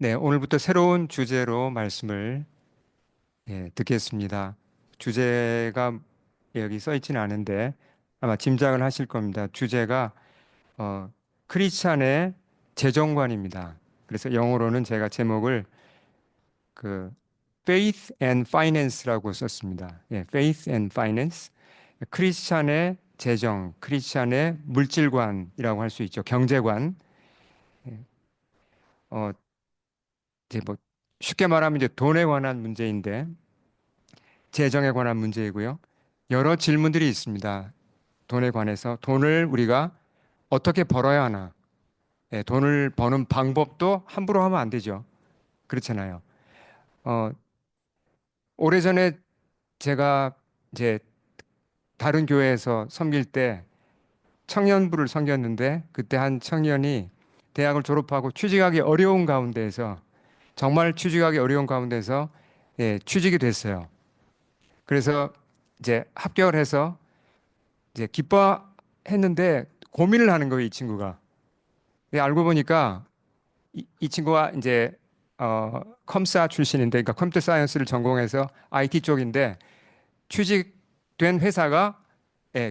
네, 오늘부터 새로운 주제로 말씀을 듣겠습니다. 주제가 여기 써 있지는 않은데 아마 짐작을 하실 겁니다. 주제가 어, 크리스찬의 재정관입니다. 그래서 영어로는 제가 제목을 그 Faith and Finance라고 썼습니다. 예, Faith and Finance. 크리스찬의 재정, 크리스찬의 물질관이라고 할 수 있죠. 경제관. 어, 이제 뭐 쉽게 말하면 이제 돈에 관한 문제인데 재정에 관한 문제이고요. 여러 질문들이 있습니다. 돈에 관해서 돈을 우리가 어떻게 벌어야 하나? 예, 돈을 버는 방법도 함부로 하면 안 되죠. 그렇잖아요. 어, 오래전에 제가 이제 다른 교회에서 섬길 때 청년부를 섬겼는데 그때 한 청년이 대학을 졸업하고 취직하기 어려운 가운데에서 정말 취직하기 어려운 가운데서 취직이 됐어요. 그래서 이제 합격을 해서 이제 기뻐했는데 고민을 하는 거예요, 이 친구가. 근데 알고 보니까 이 친구가 이제 컴사 출신인데, 그러니까 컴퓨터 사이언스를 전공해서 IT 쪽인데 취직된 회사가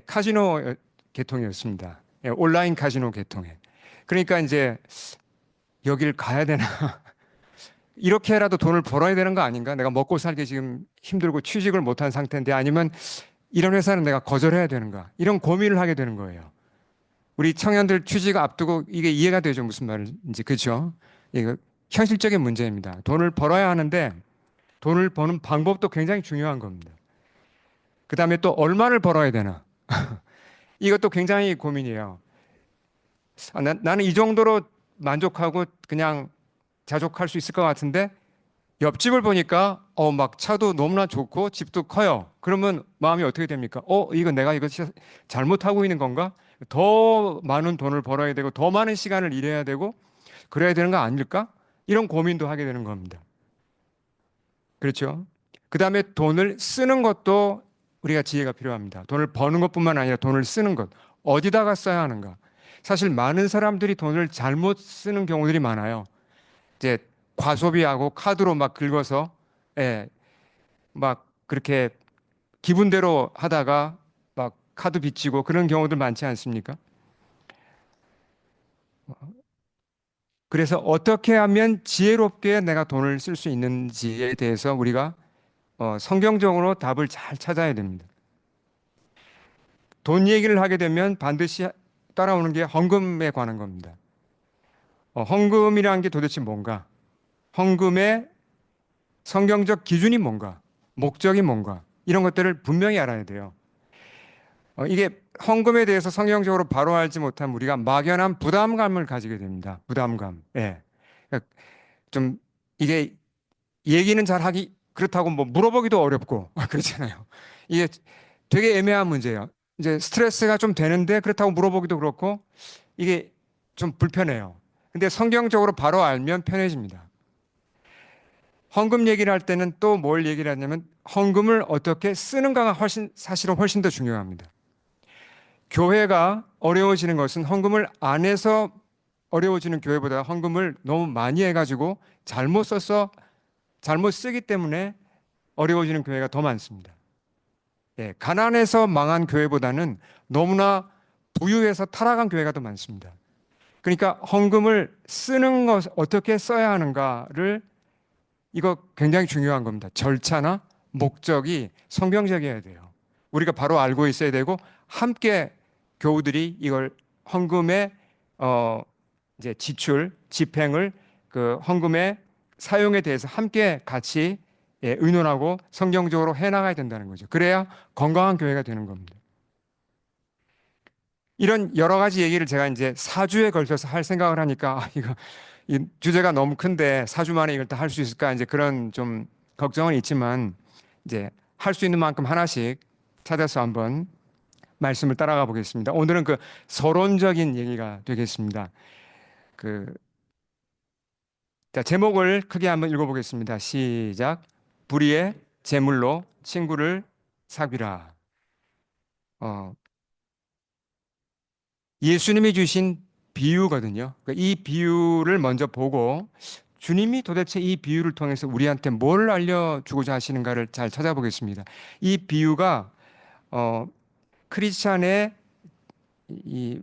카지노 계통이었습니다. 온라인 카지노 계통에. 그러니까 이제 여길 가야 되나? 이렇게라도 돈을 벌어야 되는 거 아닌가? 내가 먹고 살기 지금 힘들고 취직을 못한 상태인데 아니면 이런 회사는 내가 거절해야 되는가? 이런 고민을 하게 되는 거예요. 우리 청년들 취직 앞두고 이게 이해가 되죠? 무슨 말인지. 그렇죠? 이거 현실적인 문제입니다. 돈을 벌어야 하는데 돈을 버는 방법도 굉장히 중요한 겁니다. 그 다음에 또 얼마를 벌어야 되나? 이것도 굉장히 고민이에요. 나는 이 정도로 만족하고 그냥 자족할 수 있을 것 같은데 옆집을 보니까 막 차도 너무나 좋고 집도 커요. 그러면 마음이 어떻게 됩니까? 이거 내가 이거 진짜 잘못하고 있는 건가? 더 많은 돈을 벌어야 되고 더 많은 시간을 일해야 되고 그래야 되는 거 아닐까? 이런 고민도 하게 되는 겁니다. 그렇죠? 그 다음에 돈을 쓰는 것도 우리가 지혜가 필요합니다. 돈을 버는 것뿐만 아니라 돈을 쓰는 것. 어디다가 써야 하는가? 사실 많은 사람들이 돈을 잘못 쓰는 경우들이 많아요. 이제 과소비하고 카드로 막 긁어서 예, 막 그렇게 기분대로 하다가 막 카드 빚지고 그런 경우들 많지 않습니까? 그래서 어떻게 하면 지혜롭게 내가 돈을 쓸 수 있는지에 대해서 우리가 성경적으로 답을 잘 찾아야 됩니다. 돈 얘기를 하게 되면 반드시 따라오는 게 헌금에 관한 겁니다. 헌금이라는 게 도대체 뭔가? 헌금의 성경적 기준이 뭔가? 목적이 뭔가? 이런 것들을 분명히 알아야 돼요. 이게 헌금에 대해서 성경적으로 바로 알지 못하면 우리가 막연한 부담감을 가지게 됩니다. 부담감. 예. 그러니까 좀 이게 얘기는 잘하기 그렇다고 뭐 물어보기도 어렵고 그렇잖아요. 이게 되게 애매한 문제예요. 이제 스트레스가 좀 되는데 그렇다고 물어보기도 그렇고 이게 좀 불편해요. 근데 성경적으로 바로 알면 편해집니다. 헌금 얘기를 할 때는 또 뭘 얘기를 하냐면 헌금을 어떻게 쓰는가가 사실은 훨씬 더 중요합니다. 교회가 어려워지는 것은 헌금을 안 해서 어려워지는 교회보다 헌금을 너무 많이 해가지고 잘못 써서 잘못 쓰기 때문에 어려워지는 교회가 더 많습니다. 예, 가난해서 망한 교회보다는 너무나 부유해서 타락한 교회가 더 많습니다. 그러니까 헌금을 쓰는 것 어떻게 써야 하는가를 이거 굉장히 중요한 겁니다. 절차나 목적이 성경적이어야 돼요. 우리가 바로 알고 있어야 되고 함께 교우들이 이걸 헌금의 어 이제 지출, 집행을 그 헌금의 사용에 대해서 함께 같이 의논하고 성경적으로 해나가야 된다는 거죠. 그래야 건강한 교회가 되는 겁니다. 이런 여러 가지 얘기를 제가 이제 4주에 걸쳐서 할 생각을 하니까 이거 이 주제가 너무 큰데 4주 만에 이걸 다 할 수 있을까 이제 그런 좀 걱정은 있지만 이제 할 수 있는 만큼 하나씩 찾아서 한번 말씀을 따라가 보겠습니다. 오늘은 그 서론적인 얘기가 되겠습니다. 그 자, 제목을 크게 한번 읽어보겠습니다. 시작. 불의의 제물로 친구를 사귀라. 어, 예수님이 주신 비유거든요. 그러니까 이 비유를 먼저 보고 주님이 도대체 이 비유를 통해서 우리한테 뭘 알려주고자 하시는가를 잘 찾아보겠습니다. 이 비유가 어, 크리스찬의 이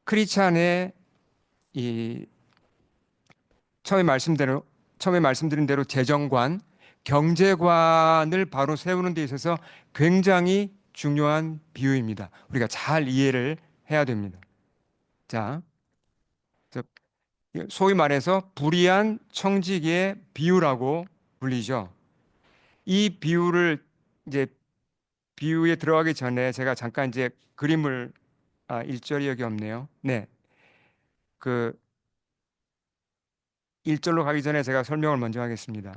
크리스찬의 이 처음에 말씀드린 대로 재정관, 경제관을 바로 세우는 데 있어서 굉장히 중요한 비유입니다. 우리가 잘 이해를 해야 됩니다. 자, 소위 말해서 불의한 청지기의 비유라고 불리죠. 이 비유를 이제 비유에 들어가기 전에 제가 잠깐 이제 그림을 일절이 여기 없네요. 네. 그 1절로 가기 전에 제가 설명을 먼저 하겠습니다.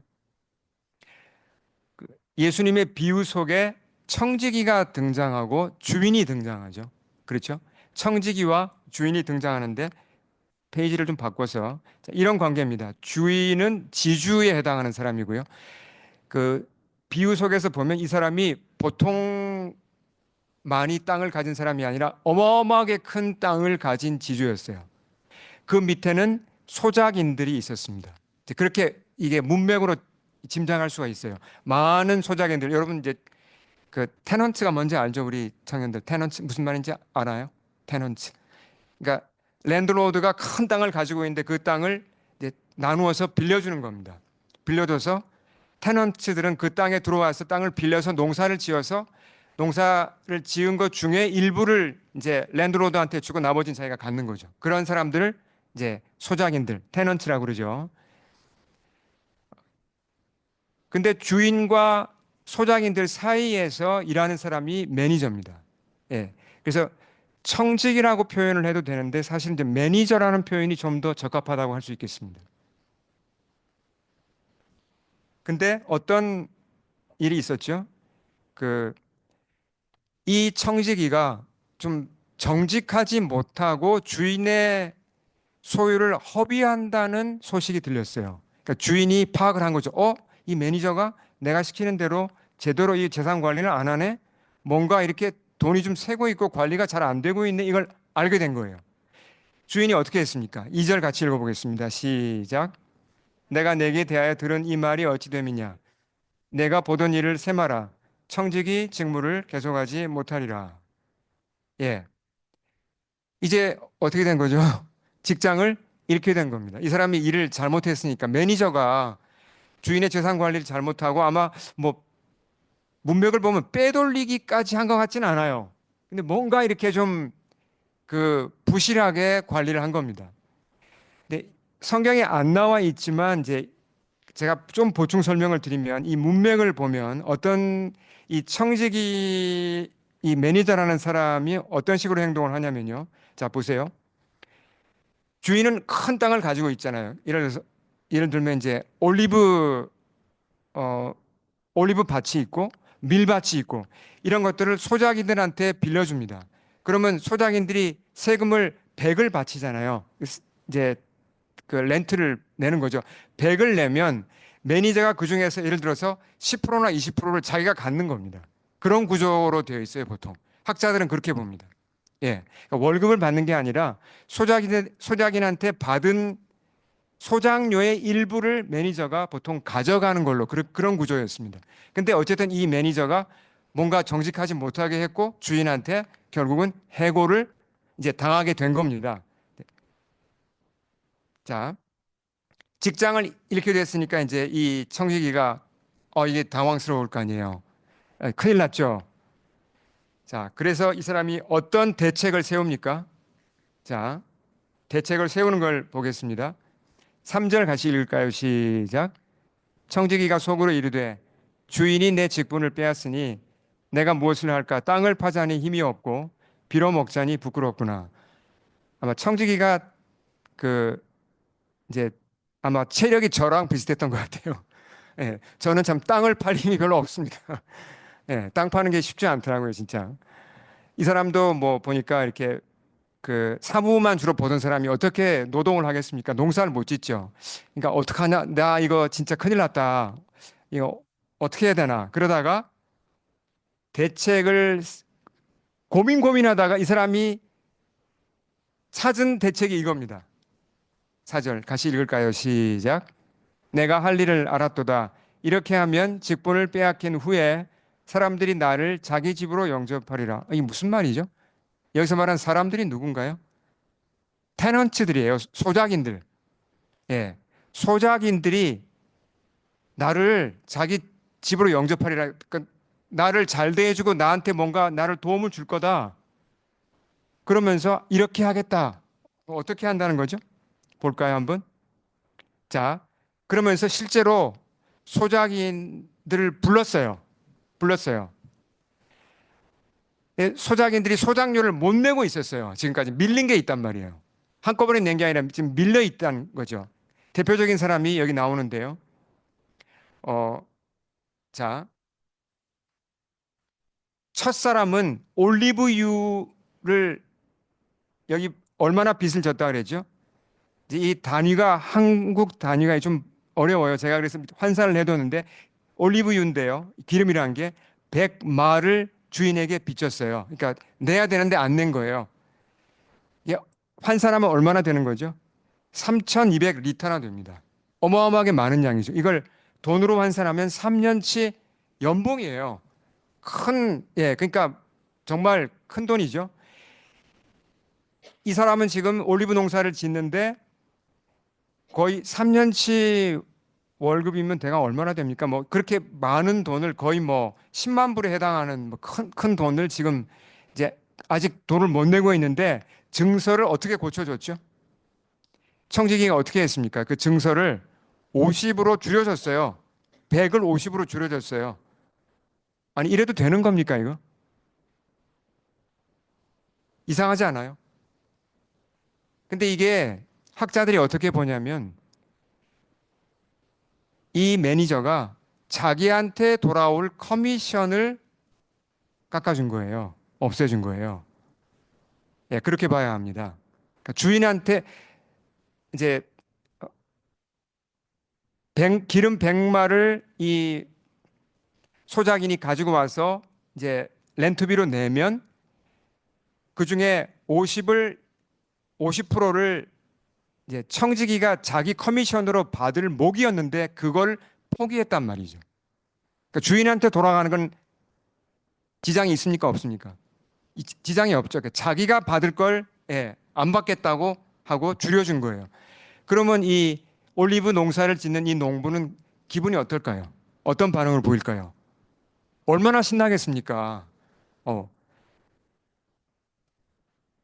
예수님의 비유 속에 청지기가 등장하고 주인이 등장하죠. 그렇죠? 청지기와 주인이 등장하는데 페이지를 좀 바꿔서 이런 관계입니다. 주인은 지주에 해당하는 사람이고요. 그 비유 속에서 보면 이 사람이 보통 많이 땅을 가진 사람이 아니라 어마어마하게 큰 땅을 가진 지주였어요. 그 밑에는 소작인들이 있었습니다. 그렇게 이게 문맥으로 짐작할 수가 있어요. 많은 소작인들, 여러분 이제 그 테넌트가 뭔지 알죠? 우리 청년들 테넌트 무슨 말인지 알아요? 테넌트. 그러니까 랜드로드가 큰 땅을 가지고 있는데 그 땅을 이제 나누어서 빌려주는 겁니다. 빌려줘서 테넌트들은 그 땅에 들어와서 땅을 빌려서 농사를 지어서 농사를 지은 것 중에 일부를 이제 랜드로드한테 주고 나머지는 자기가 갖는 거죠. 그런 사람들을 이제 소작인들, 테넌트라고 그러죠. 근데 주인과 소작인들 사이에서 일하는 사람이 매니저입니다. 예. 그래서 청직이라고 표현을 해도 되는데 사실 이제 매니저라는 표현이 좀 더 적합하다고 할 수 있겠습니다. 근데 어떤 일이 있었죠? 그 이 청지기가 좀 정직하지 못하고 주인의 소유를 허비한다는 소식이 들렸어요. 그러니까 주인이 파악을 한 거죠. 이 매니저가 내가 시키는 대로 제대로 이 재산 관리를 안 하네? 뭔가 이렇게 돈이 좀 새고 있고 관리가 잘 안 되고 있네? 이걸 알게 된 거예요. 주인이 어떻게 했습니까? 2절 같이 읽어보겠습니다. 시작. 내가 내게 대하여 들은 이 말이 어찌 됨이냐? 내가 보던 일을 세마라. 청직이 직무를 계속하지 못하리라. 예. 이제 어떻게 된 거죠? 직장을 잃게 된 겁니다. 이 사람이 일을 잘못했으니까 매니저가 주인의 재산 관리를 잘못하고 아마 뭐 문맥을 보면 빼돌리기까지 한 것 같지는 않아요. 근데 뭔가 이렇게 좀 그 부실하게 관리를 한 겁니다. 근데 성경에 안 나와 있지만 이제 제가 좀 보충 설명을 드리면 이 문맥을 보면 어떤 이 청지기 이 매니저라는 사람이 어떤 식으로 행동을 하냐면요. 자, 보세요. 주인은 큰 땅을 가지고 있잖아요. 예를 들면 이제 어, 올리브 밭이 있고 밀밭이 있고 이런 것들을 소작인들한테 빌려줍니다. 그러면 소작인들이 세금을 100을 바치잖아요. 이제 그 렌트를 내는 거죠. 100을 내면 매니저가 그 중에서 예를 들어서 10%나 20%를 자기가 갖는 겁니다. 그런 구조로 되어 있어요, 보통. 학자들은 그렇게 봅니다. 예. 그러니까 월급을 받는 게 아니라 소작인한테 받은 소장료의 일부를 매니저가 보통 가져가는 걸로 그런 구조였습니다. 근데 어쨌든 이 매니저가 뭔가 정직하지 못하게 했고 주인한테 결국은 해고를 이제 당하게 된 겁니다. 자, 직장을 잃게 됐으니까 이제 이 청지기가 이게 당황스러울 거 아니에요. 큰일 났죠. 자, 그래서 이 사람이 어떤 대책을 세웁니까? 자, 대책을 세우는 걸 보겠습니다. 3절 같이 읽을까요? 시작. 청지기가 속으로 이르되 주인이 내 직분을 빼앗으니 내가 무엇을 할까? 땅을 파자니 힘이 없고 빌어 먹자니 부끄럽구나. 아마 청지기가 그 이제 아마 체력이 저랑 비슷했던 것 같아요. 예, 저는 참 땅을 팔 힘이 별로 없습니다. 예, 땅 파는 게 쉽지 않더라고요, 진짜. 이 사람도 뭐 보니까 이렇게 그 사무만 주로 보던 사람이 어떻게 노동을 하겠습니까? 농사를 못 짓죠. 그러니까 어떡하냐? 나 이거 진짜 큰일 났다. 이거 어떻게 해야 되나? 그러다가 대책을 고민하다가 이 사람이 찾은 대책이 이겁니다. 4절 같이 읽을까요? 시작. 내가 할 일을 알았도다. 이렇게 하면 직분을 빼앗긴 후에 사람들이 나를 자기 집으로 영접하리라. 이게 무슨 말이죠? 여기서 말한 사람들이 누군가요? 테넌츠들이에요. 소작인들. 예. 소작인들이 나를 자기 집으로 영접하리라. 그러니까 나를 잘 대해주고 나한테 뭔가 나를 도움을 줄 거다. 그러면서 이렇게 하겠다. 어떻게 한다는 거죠? 볼까요, 한번? 자, 그러면서 실제로 소작인들을 불렀어요. 불렀어요. 예, 소작인들이 소작료를 못 내고 있었어요. 지금까지 밀린 게 있단 말이에요. 한꺼번에 낸 게 아니라 지금 밀려 있다는 거죠. 대표적인 사람이 여기 나오는데요. 어, 자, 첫사람은 올리브유를 여기 얼마나 빚을 졌다 그랬죠? 이제 이 단위가 한국 단위가 좀 어려워요. 제가 그래서 환산을 해뒀는데 올리브유인데요. 기름이라는 게 100마를 주인에게 빚졌어요. 그러니까 내야 되는데 안 낸 거예요. 이게 환산하면 얼마나 되는 거죠? 3,200리터나 됩니다. 어마어마하게 많은 양이죠. 이걸 돈으로 환산하면 3년치 연봉이에요. 예, 그러니까 정말 큰 돈이죠. 이 사람은 지금 올리브 농사를 짓는데 거의 3년치 월급이면 대강 얼마나 됩니까? 뭐 그렇게 많은 돈을 거의 뭐 10만 불에 해당하는 뭐 큰 돈을 지금 이제 아직 돈을 못 내고 있는데 증서를 어떻게 고쳐줬죠? 청지기가 어떻게 했습니까? 그 증서를 50으로 줄여줬어요. 100을 50으로 줄여줬어요. 아니 이래도 되는 겁니까 이거? 이상하지 않아요? 근데 이게 학자들이 어떻게 보냐면 이 매니저가 자기한테 돌아올 커미션을 깎아준 거예요. 없애준 거예요. 예, 그렇게 봐야 합니다. 그러니까 주인한테 이제 기름 100마를 이 소작인이 가지고 와서 이제 렌트비로 내면 그 중에 50%를 이제 청지기가 자기 커미션으로 받을 목이었는데 그걸 포기했단 말이죠. 그러니까 주인한테 돌아가는 건 지장이 있습니까? 없습니까? 지장이 없죠. 그러니까 자기가 받을 걸 예, 안 받겠다고 하고 줄여준 거예요. 그러면 이 올리브 농사를 짓는 이 농부는 기분이 어떨까요? 어떤 반응을 보일까요? 얼마나 신나겠습니까? 어,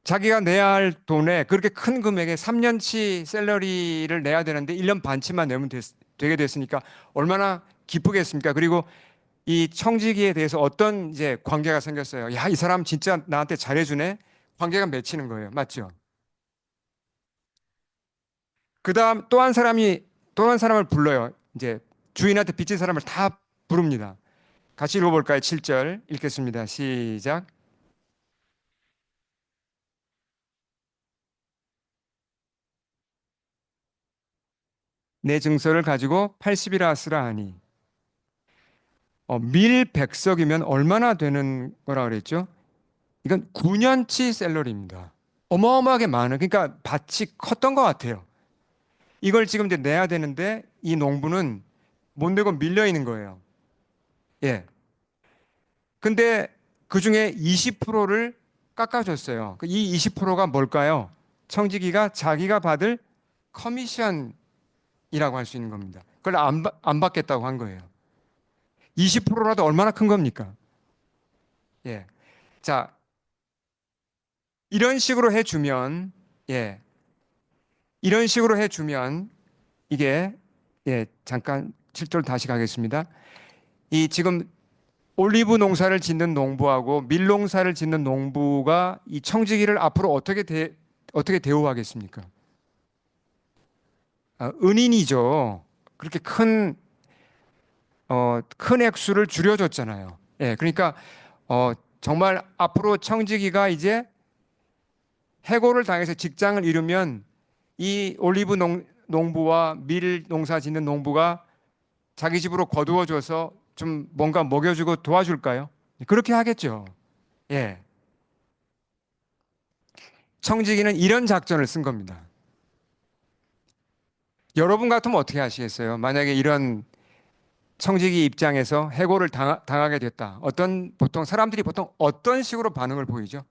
자기가 내야 할 돈에 그렇게 큰 금액에 3년치 샐러리를 내야 되는데 1년 반치만 내면 되게 됐으니까 얼마나 기쁘겠습니까? 그리고 이 청지기에 대해서 어떤 이제 관계가 생겼어요. 야, 이 사람 진짜 나한테 잘해주네? 관계가 맺히는 거예요. 맞죠? 그 다음 또 한 사람을 불러요. 이제 주인한테 빚진 사람을 다 부릅니다. 같이 읽어볼까요? 7절 읽겠습니다. 시작. 내 증서를 가지고 80이라 쓰라 하니. 밀 100석이면 얼마나 되는 거라 그랬죠? 이건 9년치 샐러리입니다. 어마어마하게 많은, 그러니까 밭이 컸던 것 같아요. 이걸 지금 이제 내야 되는데 이 농부는 못 내고 밀려 있는 거예요. 예. 근데 그 중에 20%를 깎아줬어요. 이 20%가 뭘까요? 청지기가 자기가 받을 커미션이라고 할 수 있는 겁니다. 그걸 안 받겠다고 한 거예요. 20%라도 얼마나 큰 겁니까? 예. 자, 이런 식으로 해주면, 예. 이런 식으로 해주면 이게, 예. 잠깐 7절 다시 가겠습니다. 이 지금 올리브 농사를 짓는 농부하고 밀 농사를 짓는 농부가 이 청지기를 앞으로 어떻게 대우하겠습니까? 은인이죠. 그렇게 큰 액수를 줄여줬잖아요. 예, 그러니까, 정말 앞으로 청지기가 이제 해고를 당해서 직장을 잃으면 이 올리브 농부와 밀 농사 짓는 농부가 자기 집으로 거두어줘서 좀 뭔가 먹여주고 도와줄까요? 그렇게 하겠죠. 예. 청지기는 이런 작전을 쓴 겁니다. 여러분 같으면 어떻게 하시겠어요? 만약에 이런 청지기 입장에서 해고를 당하게 됐다. 보통 사람들이 보통 어떤 식으로 반응을 보이죠?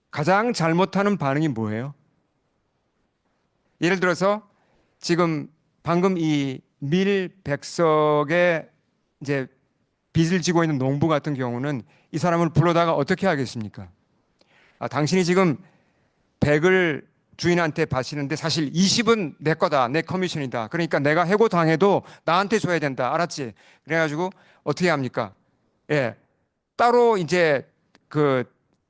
가장 잘못하는 반응이 뭐예요? 예를 들어서 지금 방금 이 밀백석의 이제 빚을 지고 있는 농부 같은 경우는 이 사람을 불러다가 어떻게 하겠습니까? 아, 당신이 지금 100을 주인한테 바치는데 사실 20은 내 거다. 내 커미션이다. 그러니까 내가 해고 당해도 나한테 줘야 된다. 알았지? 그래가지고 어떻게 합니까? 예. 따로 이제 그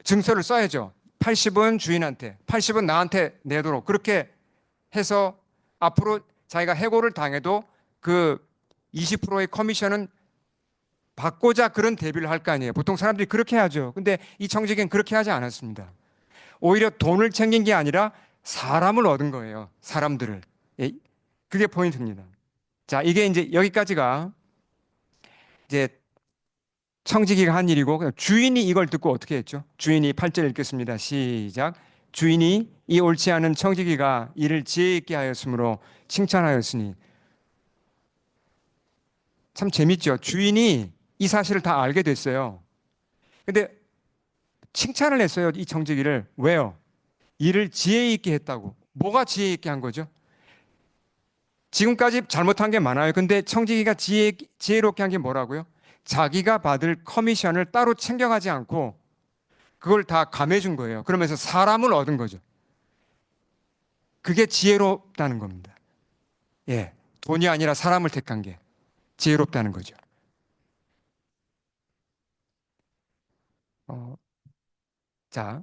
증서를 써야죠. 80은 주인한테, 80은 나한테 내도록 그렇게 해서 앞으로 자기가 해고를 당해도 그 20%의 커미션은 받고자 그런 대비를 할 거 아니에요. 보통 사람들이 그렇게 하죠. 근데 이 청지기는 그렇게 하지 않았습니다. 오히려 돈을 챙긴 게 아니라 사람을 얻은 거예요. 사람들을. 예, 그게 포인트입니다. 자, 이게 이제 여기까지가 이제 청지기가 한 일이고 주인이 이걸 듣고 어떻게 했죠? 주인이 8절 읽겠습니다. 시작. 주인이 이 옳지 않은 청지기가 이를 지혜 있게 하였으므로 칭찬하였으니 참 재밌죠. 주인이 이 사실을 다 알게 됐어요. 근데 칭찬을 했어요. 이 청지기를. 왜요? 이를 지혜 있게 했다고. 뭐가 지혜 있게 한 거죠? 지금까지 잘못한 게 많아요. 근데 청지기가 지혜롭게 한 게 뭐라고요? 자기가 받을 커미션을 따로 챙겨가지 않고 그걸 다 감해준 거예요. 그러면서 사람을 얻은 거죠. 그게 지혜롭다는 겁니다. 예. 돈이 아니라 사람을 택한 게 지혜롭다는 거죠. 어, 자,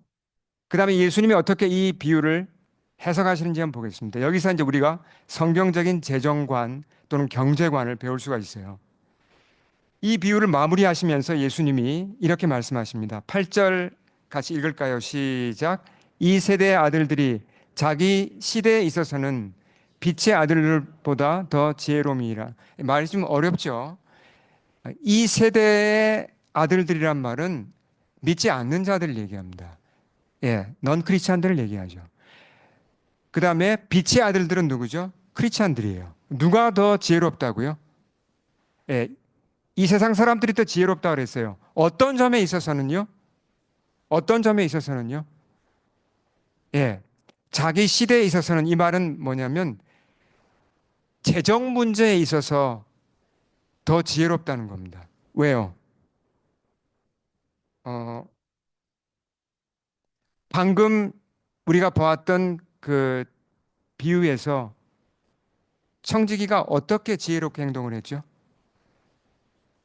그 다음에 예수님이 어떻게 이 비유를 해석하시는지 한번 보겠습니다. 여기서 이제 우리가 성경적인 재정관 또는 경제관을 배울 수가 있어요. 이 비유를 마무리하시면서 예수님이 이렇게 말씀하십니다. 8절 같이 읽을까요? 시작. 이 세대의 아들들이 자기 시대에 있어서는 빛의 아들들보다 더 지혜로움이라. 말이 좀 어렵죠. 이 세대의 아들들이란 말은 믿지 않는 자들을 얘기합니다. 예, 넌 크리스찬들을 얘기하죠. 그 다음에 빛의 아들들은 누구죠? 크리스찬들이에요. 누가 더 지혜롭다고요? 예, 이 세상 사람들이 더 지혜롭다 그랬어요. 어떤 점에 있어서는요? 어떤 점에 있어서는요? 예. 자기 시대에 있어서는 이 말은 뭐냐면 재정 문제에 있어서 더 지혜롭다는 겁니다. 왜요? 어, 방금 우리가 보았던 그 비유에서 청지기가 어떻게 지혜롭게 행동을 했죠?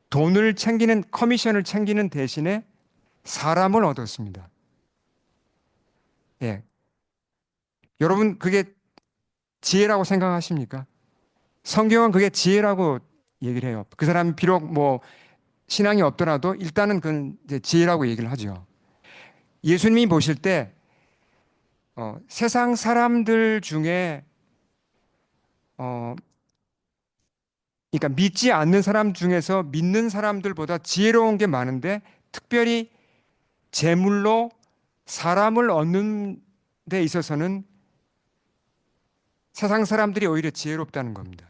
돈을 챙기는, 커미션을 챙기는 대신에 사람을 얻었습니다. 예. 여러분, 그게 지혜라고 생각하십니까? 성경은 그게 지혜라고 얘기를 해요. 그 사람이 비록 뭐 신앙이 없더라도 일단은 그건 이제 지혜라고 얘기를 하죠. 예수님이 보실 때 세상 사람들 중에 어, 그러니까 믿지 않는 사람 중에서 믿는 사람들보다 지혜로운 게 많은데 특별히 재물로 사람을 얻는 데 있어서는 세상 사람들이 오히려 지혜롭다는 겁니다.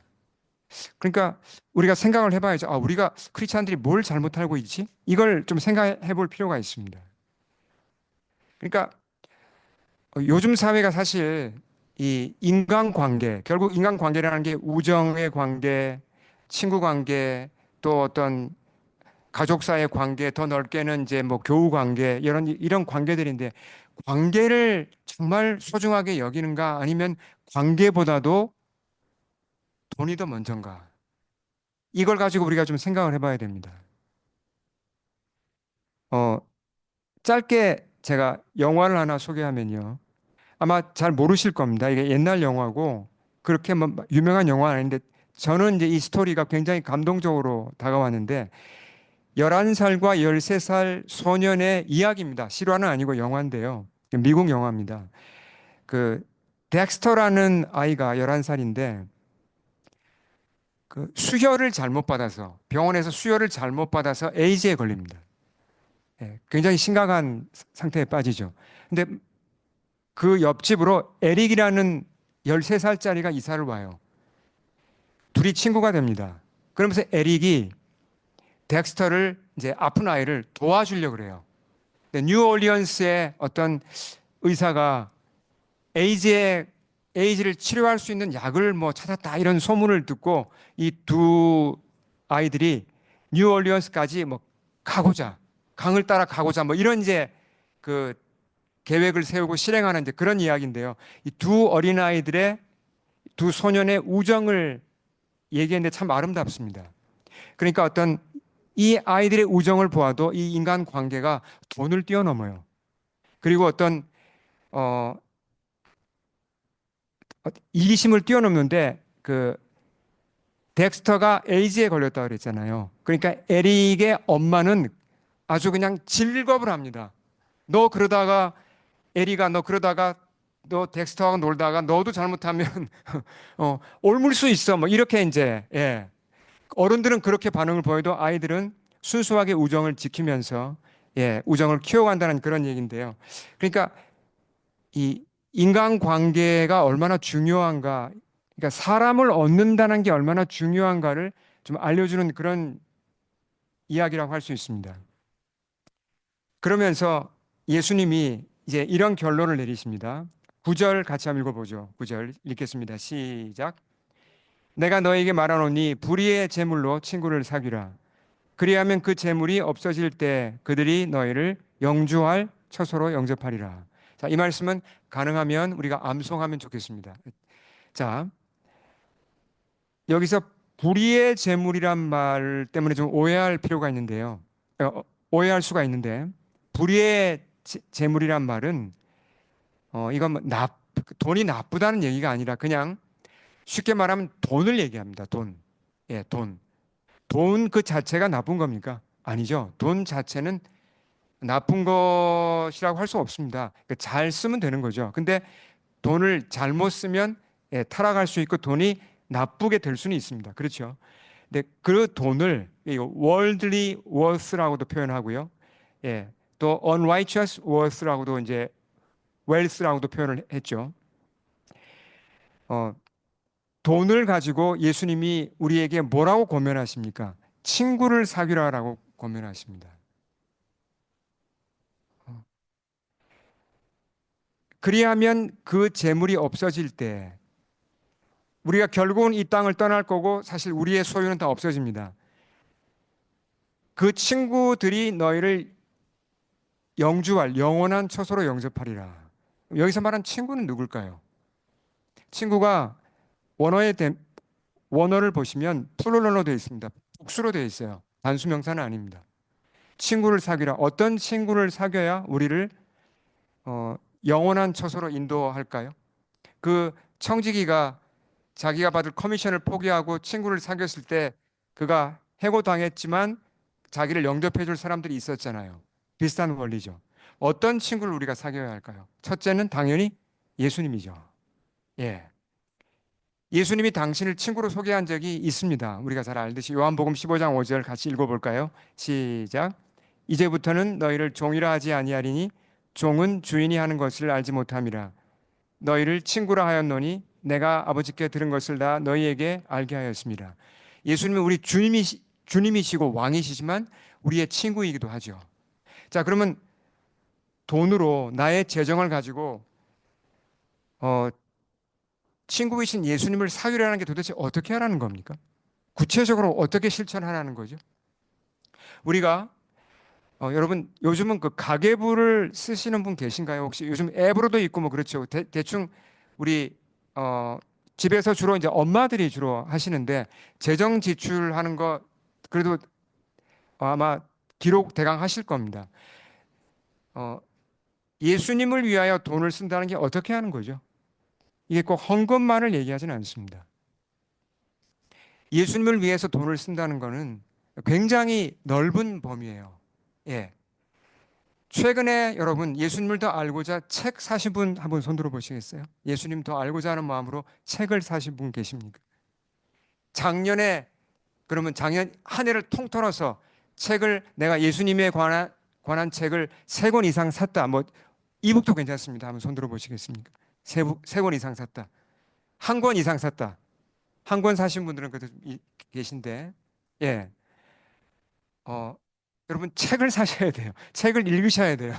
그러니까 우리가 생각을 해봐야죠. 아, 우리가 크리스찬들이 뭘 잘못 알고 있지? 이걸 좀 생각해 볼 필요가 있습니다. 그러니까 요즘 사회가 사실 이 인간관계, 결국 인간관계라는 게 우정의 관계, 친구 관계, 또 어떤 가족사의 관계, 더 넓게는 이제 뭐 교우 관계, 이런 관계들인데 관계를 정말 소중하게 여기는가 아니면 관계보다도 돈이 더 먼저인가? 이걸 가지고 우리가 좀 생각을 해봐야 됩니다. 어, 짧게 제가 영화를 하나 소개하면요. 아마 잘 모르실 겁니다. 이게 옛날 영화고 그렇게 뭐 유명한 영화는 아닌데 저는 이제 이 스토리가 굉장히 감동적으로 다가왔는데 11살과 13살 소년의 이야기입니다. 실화는 아니고 영화인데요. 미국 영화입니다. 그 덱스터라는 아이가 11살인데 그 수혈을 잘못 받아서 병원에서 수혈을 잘못 받아서 에이즈에 걸립니다. 예, 굉장히 심각한 상태에 빠지죠. 근데 그 옆집으로 에릭이라는 13살짜리가 이사를 와요. 둘이 친구가 됩니다. 그러면서 에릭이 덱스터를 이제 아픈 아이를 도와주려고 그래요. 근데 뉴올리언스의 어떤 의사가 에이즈를 치료할 수 있는 약을 뭐 찾았다 이런 소문을 듣고 이 두 아이들이 뉴올리언스까지 뭐 가고자 강을 따라 가고자 뭐 이런 이제 그 계획을 세우고 실행하는 이제 그런 이야기인데요. 이 두 어린아이들의 두 소년의 우정을 얘기했는데 참 아름답습니다. 그러니까 어떤 이 아이들의 우정을 보아도 이 인간 관계가 돈을 뛰어넘어요. 그리고 어떤 어 이기심을 뛰어넘는데 그 덱스터가 에이즈에 걸렸다 그랬잖아요. 그러니까 에릭의 엄마는 아주 그냥 질겁을 합니다. 너 그러다가 에리가 너 그러다가 너 덱스터하고 놀다가 너도 잘못하면 옮을 수 있어. 뭐 이렇게 이제 예. 어른들은 그렇게 반응을 보여도 아이들은 순수하게 우정을 지키면서 예, 우정을 키워간다는 그런 얘기인데요. 그러니까 이 인간 관계가 얼마나 중요한가, 그러니까 사람을 얻는다는 게 얼마나 중요한가를 좀 알려주는 그런 이야기라고 할 수 있습니다. 그러면서 예수님이 이제 이런 결론을 내리십니다. 9절 같이 한번 읽어보죠. 9절 읽겠습니다. 시작. 내가 너에게 말하노니 불의의 제물로 친구를 사귀라. 그리하면 그 재물이 없어질 때 그들이 너희를 영주할 처소로 영접하리라. 자, 이 말씀은 가능하면 우리가 암송하면 좋겠습니다. 자, 여기서 불의의 재물이란 말 때문에 좀 오해할 필요가 있는데요. 오해할 수가 있는데 불의의 재물이란 말은 이건 뭐 돈이 나쁘다는 얘기가 아니라 그냥 쉽게 말하면 돈을 얘기합니다. 돈. 예, 돈. 돈 그 자체가 나쁜 겁니까? 아니죠. 돈 자체는 나쁜 것이라고 할 수 없습니다. 그러니까 잘 쓰면 되는 거죠. 근데 돈을 잘못 쓰면 예, 타락할 수 있고 돈이 나쁘게 될 수는 있습니다. 그렇죠. 근데 그 돈을 worldly worth라고도 표현하고요. 예, 또 unrighteous worth라고도 이제 wealth라고도 표현을 했죠. 어, 돈을 가지고 예수님이 우리에게 뭐라고 권면하십니까? 친구를 사귀라라고 권면하십니다. 그리하면 그 재물이 없어질 때 우리가 결국은 이 땅을 떠날 거고 사실 우리의 소유는 다 없어집니다. 그 친구들이 너희를 영주할 영원한 처소로 영접하리라. 여기서 말한 친구는 누굴까요? 친구가 원어의 원어를 보시면 플루럴로 되어 있습니다. 복수로 되어 있어요. 단수 명사는 아닙니다. 친구를 사귀라. 어떤 친구를 사귀어야 우리를 영원한 처소로 인도할까요? 그 청지기가 자기가 받을 커미션을 포기하고 친구를 사귀었을 때 그가 해고당했지만 자기를 영접해 줄 사람들이 있었잖아요. 비슷한 원리죠. 어떤 친구를 우리가 사귀어야 할까요? 첫째는 당연히 예수님이죠. 예. 예수님이 당신을 친구로 소개한 적이 있습니다. 우리가 잘 알듯이 요한복음 15장 5절 같이 읽어볼까요? 시작. 이제부터는 너희를 종이라 하지 아니하리니 종은 주인이 하는 것을 알지 못함이라. 너희를 친구라 하였노니 내가 아버지께 들은 것을 다 너희에게 알게 하였습니다. 예수님은 우리 주님이시고 왕이시지만 우리의 친구이기도 하죠. 자, 그러면 돈으로 나의 재정을 가지고 어, 친구이신 예수님을 사귀려는 게 도대체 어떻게 하라는 겁니까? 구체적으로 어떻게 실천하라는 거죠? 우리가 여러분 요즘은 그 가계부를 쓰시는 분 계신가요? 혹시 요즘 앱으로도 있고 뭐 그렇죠. 대충 우리 집에서 주로 이제 엄마들이 주로 하시는데 재정 지출하는 거 그래도 아마 기록 대강 하실 겁니다. 어, 예수님을 위하여 돈을 쓴다는 게 어떻게 하는 거죠? 이게 꼭 헌금만을 얘기하지는 않습니다. 예수님을 위해서 돈을 쓴다는 거는 굉장히 넓은 범위예요. 예. 최근에 여러분 예수님을 더 알고자 책 사신 분 한번 손 들어 보시겠어요? 예수님 더 알고자 하는 마음으로 책을 사신 분 계십니까? 작년에 그러면 작년 한 해를 통틀어서 책을 내가 예수님에 관한 책을 3권 이상 샀다. 뭐 이북도 괜찮습니다. 한번 손 들어 보시겠습니까? 세 권 이상 샀다. 한 권 이상 샀다. 한 권 사신 분들은 그래도 계신데, 예, 어, 여러분 책을 사셔야 돼요. 책을 읽으셔야 돼요.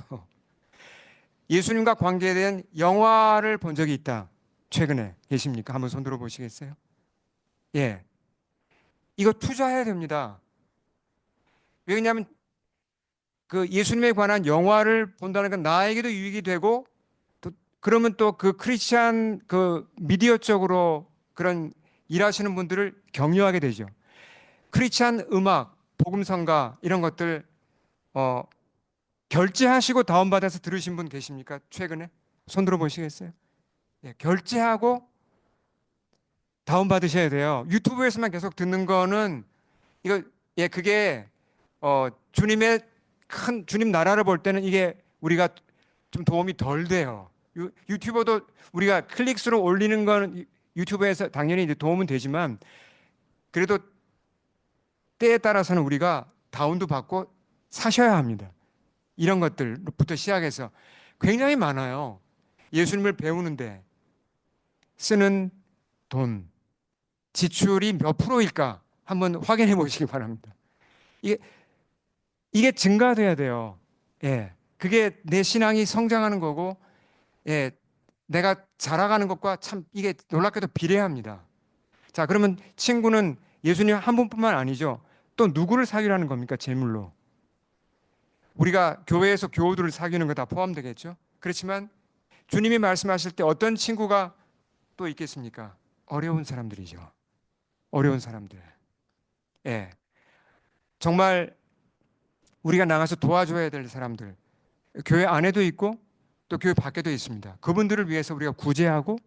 예수님과 관계된 영화를 본 적이 있다. 최근에 계십니까? 한번 손 들어 보시겠어요? 예, 이거 투자해야 됩니다. 왜냐하면 그 예수님에 관한 영화를 본다는 건 나에게도 유익이 되고 또 그러면 또 그 크리스찬 그 미디어 쪽으로 그런 일하시는 분들을 격려하게 되죠. 크리스찬 음악, 복음성가 이런 것들 어, 결제하시고 다운받아서 들으신 분 계십니까? 최근에 손 들어 보시겠어요? 예, 결제하고 다운받으셔야 돼요. 유튜브에서만 계속 듣는 거는 이거 예 그게 주님의 큰 주님 나라를 볼 때는 이게 우리가 좀 도움이 덜 돼요. 유튜버도 우리가 클릭수로 올리는 거는 유튜브에서 당연히 이제 도움은 되지만 그래도 때에 따라서는 우리가 다운도 받고 사셔야 합니다. 이런 것들부터 시작해서 굉장히 많아요. 예수님을 배우는데 쓰는 돈, 지출이 몇 프로일까 한번 확인해 보시기 바랍니다. 이게, 이게 증가돼야 돼요. 예. 그게 내 신앙이 성장하는 거고, 예. 내가 자라가는 것과 참 이게 놀랍게도 비례합니다. 자, 그러면 친구는 예수님 한 분뿐만 아니죠. 또 누구를 사귀라는 겁니까? 제물로. 우리가 교회에서 교우들을 사귀는 거 다 포함되겠죠? 그렇지만 주님이 말씀하실 때 어떤 친구가 또 있겠습니까? 어려운 사람들이죠. 어려운 사람들. 예. 정말 우리가 나가서 도와줘야 될 사람들. 교회 안에도 있고 또 교회 밖에도 있습니다. 그분들을 위해서 우리가 구제하고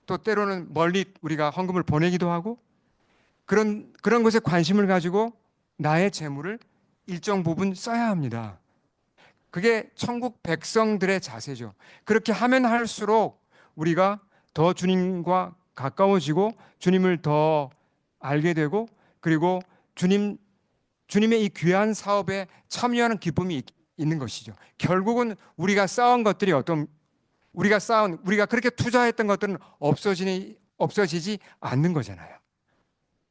또 때로는 멀리 우리가 헌금을 보내기도 하고 그런 것에 관심을 가지고 나의 재물을 일정 부분 써야 합니다. 그게 천국 백성들의 자세죠. 그렇게 하면 할수록 우리가 더 주님과 가까워지고 주님을 더 알게 되고 그리고 주님의 이 귀한 사업에 참여하는 기쁨이 있는 것이죠. 결국은 우리가 쌓은 것들이 우리가 그렇게 투자했던 것들은 없어지지 않는 거잖아요.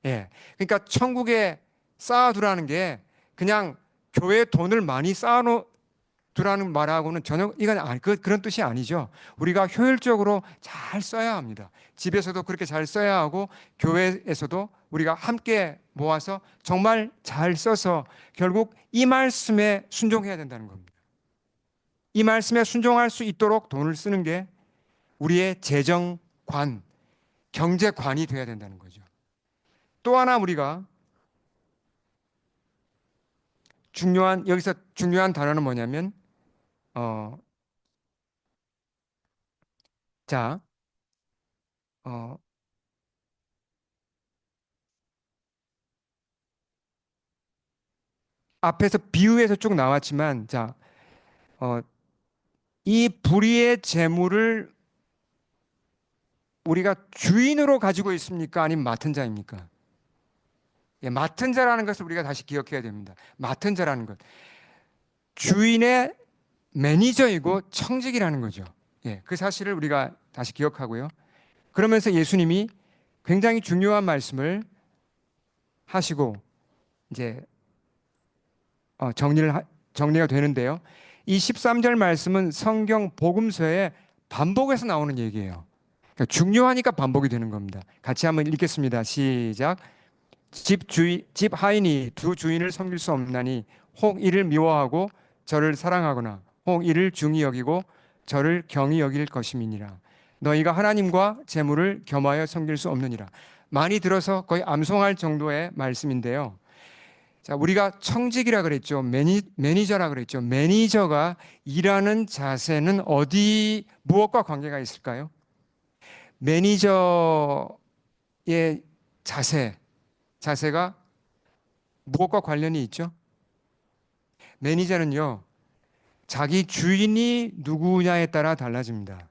예. 그러니까 천국에 쌓아두라는 게 그냥 교회 돈을 많이 쌓아두라는 말하고는 전혀 이건 그런 뜻이 아니죠. 우리가 효율적으로 잘 써야 합니다. 집에서도 그렇게 잘 써야 하고 교회에서도 우리가 함께 모아서 정말 잘 써서 결국 이 말씀에 순종해야 된다는 겁니다. 이 말씀에 순종할 수 있도록 돈을 쓰는 게 우리의 재정관, 경제관이 되어야 된다는 거죠. 또 하나 우리가 여기서 중요한 단어는 뭐냐면, 어, 자, 어, 앞에서 비유에서 쭉 나왔지만, 자, 어, 이 불의의 재물을 우리가 주인으로 가지고 있습니까? 아니면 맡은 자입니까? 예, 맡은 자라는 것을 우리가 다시 기억해야 됩니다. 맡은 자라는 것. 주인의 매니저이고 청직이라는 거죠. 예, 그 사실을 우리가 다시 기억하고요. 그러면서 예수님이 굉장히 중요한 말씀을 하시고 이제 정리가 되는데요. 이 13절 말씀은 성경 복음서에 반복해서 나오는 얘기예요. 그러니까 중요하니까 반복이 되는 겁니다. 같이 한번 읽겠습니다. 시작. 집 하인이 두 주인을 섬길 수 없나니 혹 이를 미워하고 저를 사랑하거나 혹 이를 중히 여기고 저를 경히 여길 것임이니라. 너희가 하나님과 재물을 겸하여 섬길 수 없느니라. 많이 들어서 거의 암송할 정도의 말씀인데요. 자, 우리가 청직이라 그랬죠. 매니저라 그랬죠. 매니저가 일하는 자세는 무엇과 관계가 있을까요? 매니저의 자세가 무엇과 관련이 있죠? 매니저는요, 자기 주인이 누구냐에 따라 달라집니다.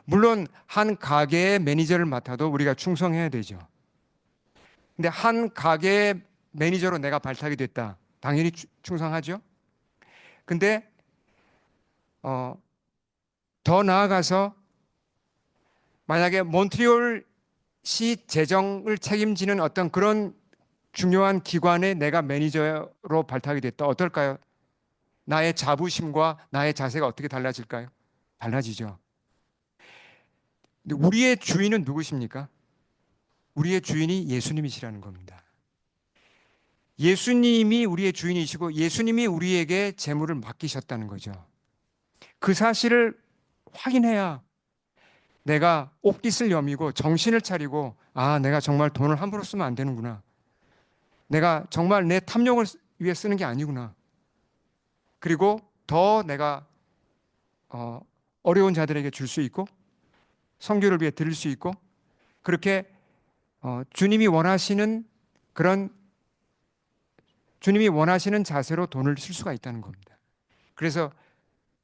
물론 한 가게의 매니저를 맡아도 우리가 충성해야 되죠. 근데 한 가게의 매니저로 내가 발탁이 됐다. 당연히 충성하죠. 근데 어, 더 나아가서 만약에 몬트리올 시 재정을 책임지는 어떤 그런 중요한 기관에 내가 매니저로 발탁이 됐다. 어떨까요? 나의 자부심과 나의 자세가 어떻게 달라질까요? 달라지죠. 근데 우리의 주인은 누구십니까? 우리의 주인이 예수님이시라는 겁니다. 예수님이 우리의 주인이시고 예수님이 우리에게 재물을 맡기셨다는 거죠. 그 사실을 확인해야 내가 옥깃을 여미고 정신을 차리고, 아, 내가 정말 돈을 함부로 쓰면 안 되는구나. 내가 정말 내 탐욕을 위해 쓰는 게 아니구나. 그리고 더 내가 어려운 자들에게 줄 수 있고 선교를 위해 드릴 수 있고, 그렇게 주님이 원하시는 그런 주님이 원하시는 자세로 돈을 쓸 수가 있다는 겁니다. 그래서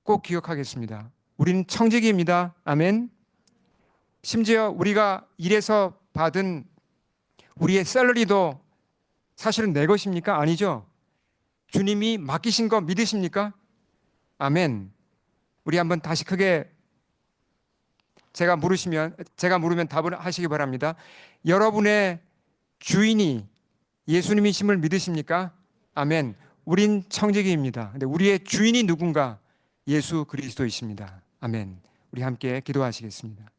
꼭 기억하겠습니다. 우리는 청지기입니다. 아멘. 심지어 우리가 일해서 받은 우리의 샐러리도 사실은 내 것입니까? 아니죠. 주님이 맡기신 거 믿으십니까? 아멘. 우리 한번 다시 크게 제가 물으면 답을 하시기 바랍니다. 여러분의 주인이 예수님이심을 믿으십니까? 아멘. 우린 청지기입니다. 근데 우리의 주인이 누군가? 예수 그리스도이십니다. 아멘. 우리 함께 기도하시겠습니다.